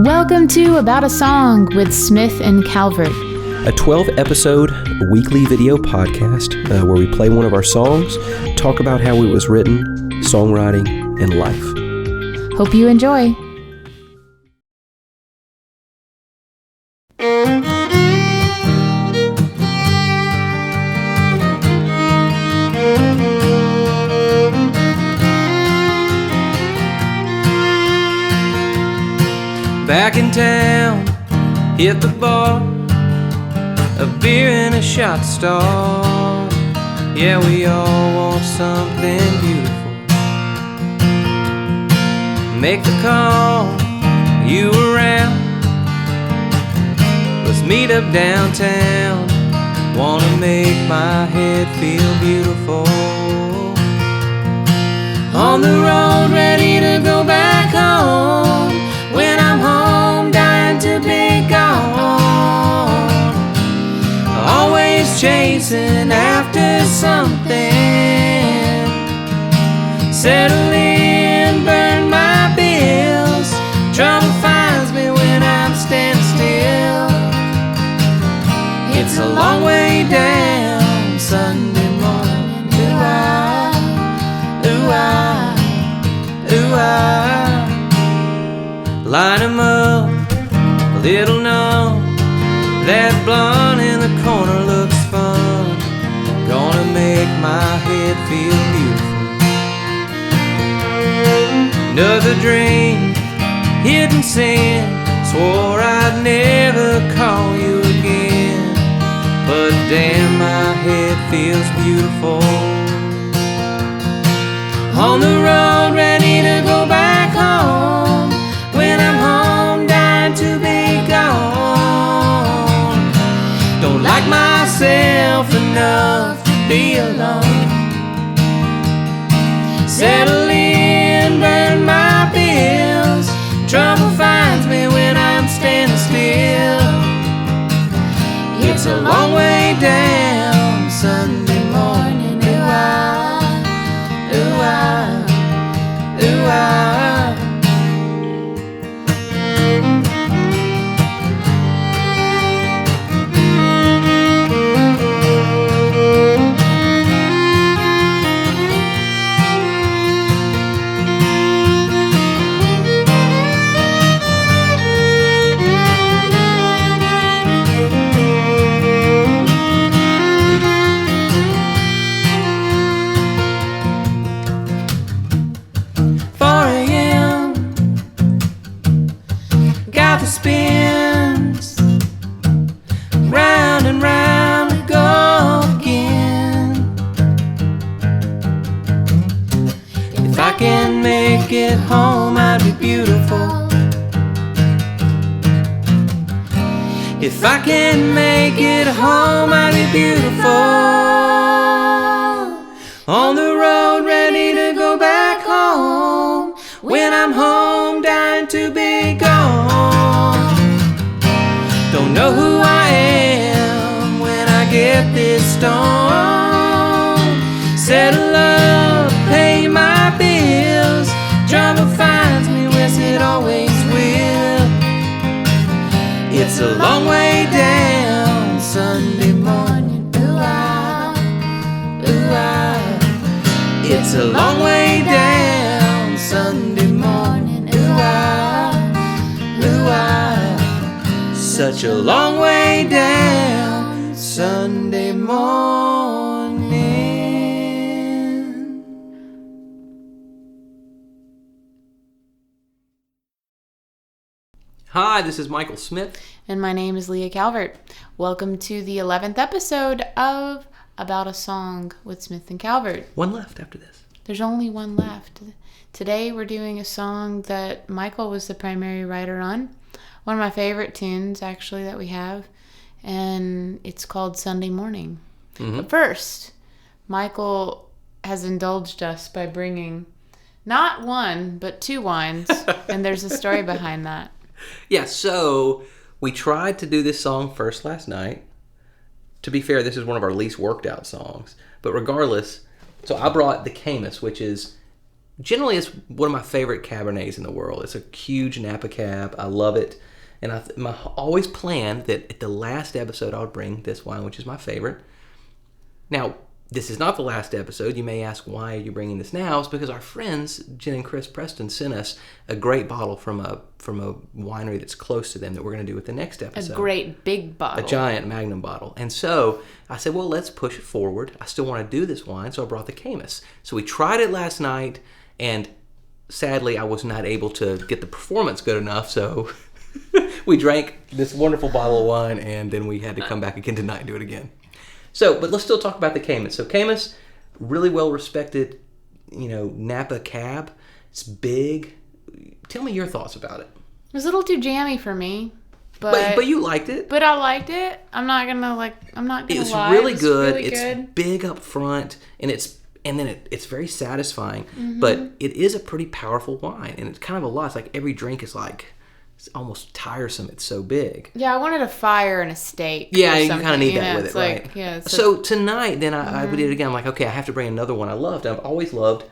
Welcome to About a Song with Smith and Calvert, a 12-episode weekly video podcast where we play one of our songs, talk about how it was written, songwriting, and life. Hope you enjoy. Back in town, hit the bar, a beer and a shot to start. Yeah, we all want something beautiful. Make the call, you around? Let's meet up downtown. Wanna make my head feel beautiful. On the road, ready to go back home. When I'm home, dying to be gone. Always chasing after something. Settle in, burn my bills. Trouble finds me when I'm standing still. It's a long way down Sunday morning. Ooh, I, ooh, I, ooh, I. Line 'em up, a little known. That blonde in the corner looks fun. Gonna make my head feel beautiful. Another drink, hidden sin. Swore I'd never call you again, but damn, my head feels beautiful. On the road, ready to go back home. When I'm home, dying to be gone. Don't like myself enough to be alone. Settle in, burn my bills. Trouble finds me when I'm standing still. It's a long way down Sunday morning. Ooh, I, ooh, I, ooh, I. Spins round and round we go again. If I can make it home, I'd be beautiful. If I can make it home, I'd be beautiful. On the road, ready to go back home. When I'm home, dying to be gone. Don't know who I am when I get this stone. Settle up, pay my bills. Trouble finds me, yes, it always will. It's a long way down Sunday morning. Ooh, I, ooh, I. It's a long way down Sunday morning. Ooh, I, ooh, I. Such a long way down Sunday morning. Hi, this is Michael Smith. And my name is Leah Calvert. Welcome to the 11th episode of About a Song with Smith and Calvert. One left after this. There's only one left. Today we're doing a song that Michael was the primary writer on. One of my favorite tunes, actually, that we have. And it's called Sunday Morning. Mm-hmm. But first, Michael has indulged us by bringing not one, but two wines. And there's a story behind that. Yeah, so we tried to do this song first last night. To be fair, this is one of our least worked out songs. But regardless, so I brought the Camus, which is generally it's one of my favorite Cabernets in the world. It's a huge Napa Cab. I love it. And I always planned that at the last episode I would bring this wine, which is my favorite. Now, this is not the last episode. You may ask, why are you bringing this now? It's because our friends, Jen and Chris Preston, sent us a great bottle from a winery that's close to them that we're going to do with the next episode. A great big bottle. A giant Magnum bottle. And so I said, well, let's push it forward. I still want to do this wine, so I brought the Caymus. So we tried it last night, and sadly I was not able to get the performance good enough, so we drank this wonderful bottle of wine, and then we had to come back again tonight and do it again. So, but let's still talk about the Caymus. So Caymus, really well respected, Napa Cab. It's big. Tell me your thoughts about it. It was a little too jammy for me, but you liked it. But I liked it. I'm not gonna lie. It's really good. It's big up front, and it's very satisfying. Mm-hmm. But it is a pretty powerful wine, and it's kind of a lot. It's like every drink is like, it's almost tiresome. It's so big. Yeah, I wanted a fire and a steak. Yeah, you kind of need that with it, right? Yeah. So tonight, then I did it again. I'm like, okay, I have to bring another one I loved. I've always loved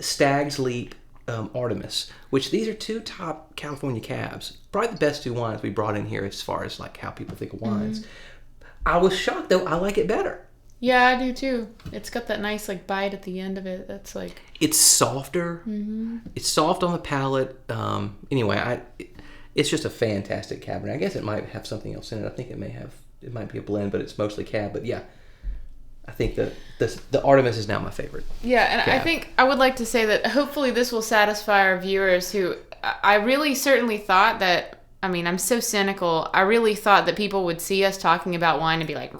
Stag's Leap Artemis, which these are two top California cabs. Probably the best two wines we brought in here as far as like how people think of wines. Mm-hmm. I was shocked though. I like it better. Yeah, I do too. It's got that nice like bite at the end of it. That's like, it's softer. Mm-hmm. It's soft on the palate. Anyway, it's just a fantastic Cabernet. I guess it might have something else in it. I think it might be a blend, but it's mostly Cab. But yeah, I think the Artemis is now my favorite. Yeah, and Cab. I think I would like to say that hopefully this will satisfy our viewers who, I really certainly thought that, I mean, I'm so cynical. I really thought that people would see us talking about wine and be like,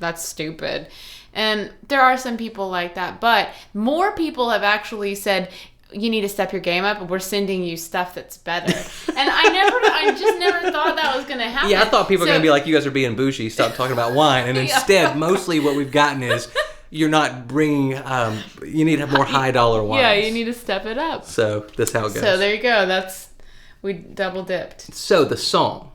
that's stupid. And there are some people like that, but more people have actually said, you need to step your game up, and we're sending you stuff that's better. And I just never thought that was going to happen. Yeah, I thought people were going to be like, you guys are being bougie, stop talking about wine. And instead, mostly what we've gotten is, you're not bringing, you need to have more high dollar wines. Yeah, you need to step it up. So that's how it goes. So there you go. We double dipped. So the song.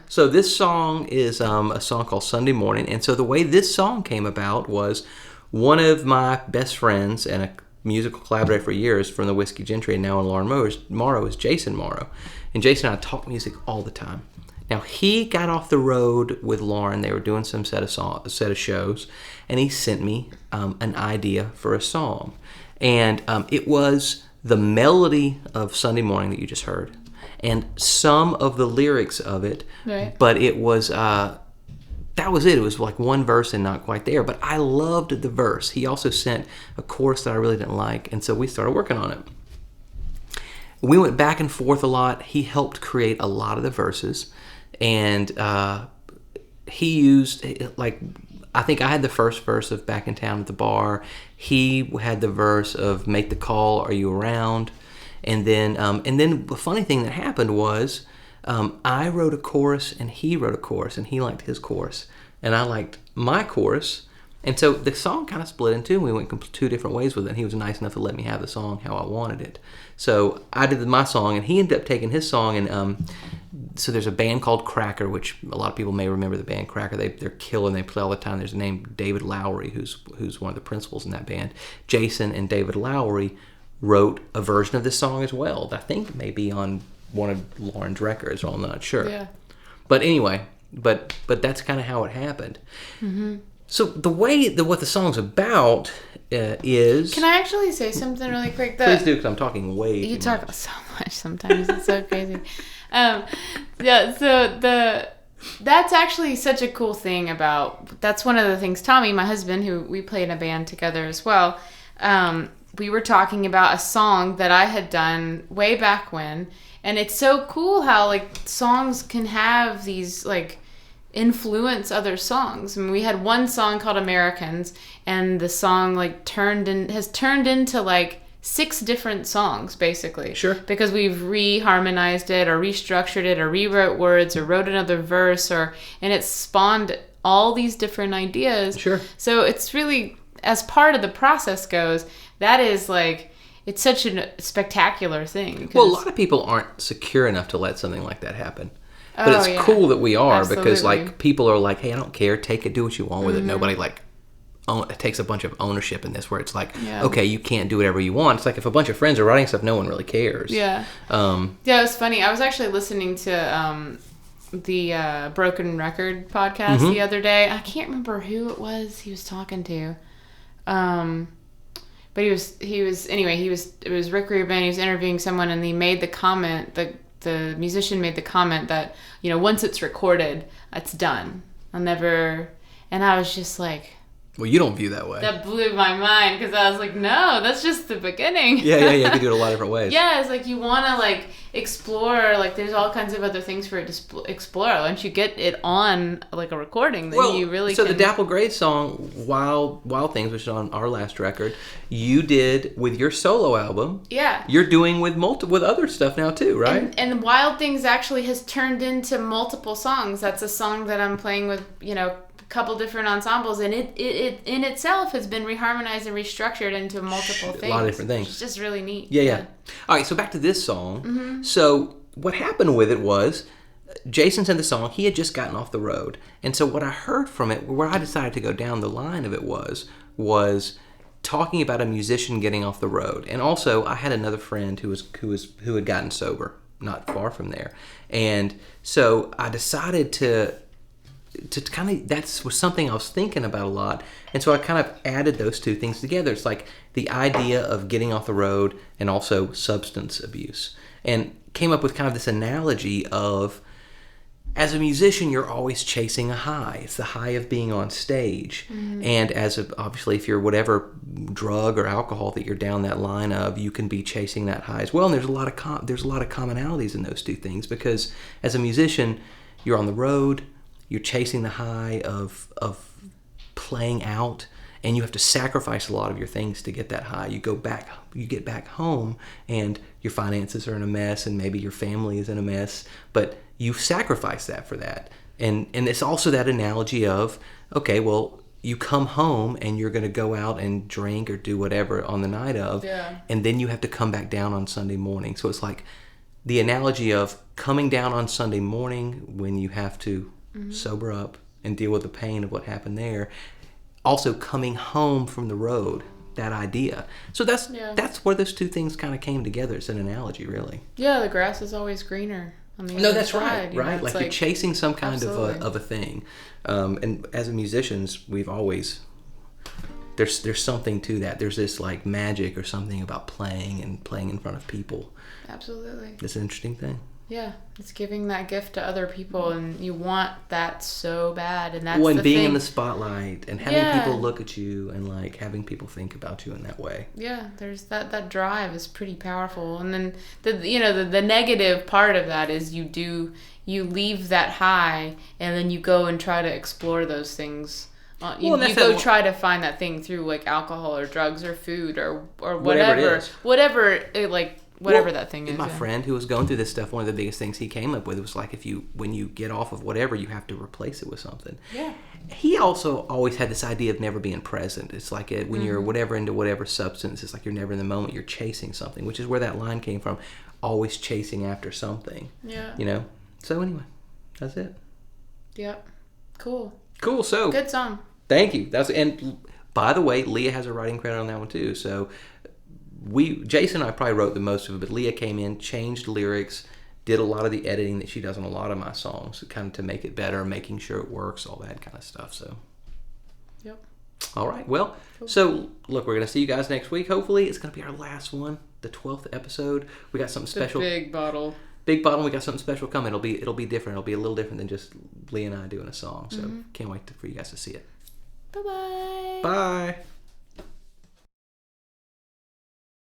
So this song is a song called Sunday Morning. And so the way this song came about was one of my best friends and a musical collaborator for years from the Whiskey Gentry and now in Lauren Morrow is Jason Morrow. And Jason and I talk music all the time. Now, he got off the road with Lauren. They were doing some set of shows, and he sent me an idea for a song. And it was the melody of Sunday Morning that you just heard, and some of the lyrics of it. Right. But it was that was it. It was like one verse and not quite there. But I loved the verse. He also sent a chorus that I really didn't like, and so we started working on it. We went back and forth a lot. He helped create a lot of the verses. And he used, like, I think I had the first verse of Back in Town at the Bar. He had the verse of Make the Call, Are You Around? And then the funny thing that happened was I wrote a chorus and he wrote a chorus, and he liked his chorus and I liked my chorus. And so the song kind of split in two, and we went two different ways with it. And he was nice enough to let me have the song how I wanted it. So I did my song, and he ended up taking his song. And so there's a band called Cracker, which a lot of people may remember the band Cracker. They're killer, and they play all the time. There's a name David Lowery, who's one of the principals in that band. Jason and David Lowery wrote a version of this song as well. I think maybe on one of Lauren's records, I'm not sure. Yeah. But anyway, but that's kind of how it happened. Mm-hmm. So the way what the song's about is... Can I actually say something really quick? Please do, because I'm talking way too much. You talk so much sometimes. It's so crazy. Yeah, so that's actually such a cool thing about... That's one of the things Tommy, my husband, who we play in a band together as well, we were talking about a song that I had done way back when, and it's so cool how, like, songs can have these, like... influence other songs. I mean, we had one song called Americans, and the song like has turned into like 6 different songs basically. Sure. Because we've reharmonized it or restructured it or rewrote words or wrote another verse and it's spawned all these different ideas. Sure. So it's really, as part of the process goes, that is like, it's such a spectacular thing. Well, a lot of people aren't secure enough to let something like that happen. But it's cool that we are. Absolutely. Because like people are like, hey, I don't care, take it, do what you want with it. Nobody like it takes a bunch of ownership in this, where it's like, Yeah. okay, you can't do whatever you want. It's like if a bunch of friends are writing stuff, no one really cares. Yeah. Yeah, it was funny. I was actually listening to the Broken Record podcast the other day. I can't remember who it was he was talking to. But it was Rick Rubin. He was interviewing someone, and he made the comment, the musician made the comment that, once it's recorded, it's done. And I was just like, well, you don't view that way. that blew my mind, because I was like, no, that's just the beginning. Yeah. You can do it a lot of different ways. Yeah, it's like you want to explore, there's all kinds of other things for it to explore. Once you get it on a recording, then you really so can... the Dapple Grade song, Wild Things, which is on our last record, you did with your solo album. Yeah. You're doing with other stuff now too, right? And Wild Things actually has turned into multiple songs. That's a song that I'm playing with, couple different ensembles, and it in itself has been reharmonized and restructured into multiple things. A lot of different things. It's just really neat. Yeah. All right, so back to this song. Mm-hmm. So what happened with it was, Jason sent the song. He had just gotten off the road, and so what I heard from it, where I decided to go down the line of it, was talking about a musician getting off the road. And also, I had another friend who had gotten sober, not far from there, and so I decided to kind of, that was something I was thinking about a lot, and so I kind of added those two things together. It's like the idea of getting off the road and also substance abuse, and came up with kind of this analogy of, as a musician, you're always chasing a high. It's the high of being on stage. Mm-hmm. And obviously, if you're whatever drug or alcohol that you're down that line of, you can be chasing that high as well. And there's a lot of commonalities in those two things, because as a musician, you're on the road. You're chasing the high of playing out, and you have to sacrifice a lot of your things to get that high. You get back home, and your finances are in a mess, and maybe your family is in a mess, but you sacrifice that for that. And it's also that analogy of, okay, well, you come home and you're going to go out and drink or do whatever on the night of, and then you have to come back down on Sunday morning. So it's like the analogy of coming down on Sunday morning when you have to sober up and deal with the pain of what happened there. Also coming home from the road, that idea. So that's where those two things kind of came together. It's an analogy, really. Yeah, the grass is always greener on the No, other that's side. right. Like you're chasing some kind of a thing. And as musicians, we've always... There's something to that. There's this magic or something about playing and playing in front of people. Absolutely. It's an interesting thing. Yeah, it's giving that gift to other people, and you want that so bad, and that's and the being thing. in the spotlight and having people look at you and having people think about you in that way. Yeah, there's that drive is pretty powerful, and then the negative part of that is you leave that high, and then you go and try to explore those things. You go try to find that thing through alcohol or drugs or food or whatever that thing is. My friend who was going through this stuff, one of the biggest things he came up with was when you get off of whatever, you have to replace it with something. Yeah. He also always had this idea of never being present. It's like when you're into whatever substance, it's like you're never in the moment. You're chasing something, which is where that line came from. Always chasing after something. Yeah. So anyway, that's it. Yep. Cool. So good song. Thank you. And by the way, Leah has a writing credit on that one too. So Jason and I probably wrote the most of it, but Leah came in, changed lyrics, did a lot of the editing that she does on a lot of my songs, kind of to make it better, making sure it works, all that kind of stuff. So, yep. All right. Well, cool. So look, we're gonna see you guys next week. Hopefully, it's gonna be our last one, the 12th episode. We got something special. Big bottle. We got something special coming. It'll be different. It'll be a little different than just Leah and I doing a song. So can't wait for you guys to see it. Bye-bye. Bye.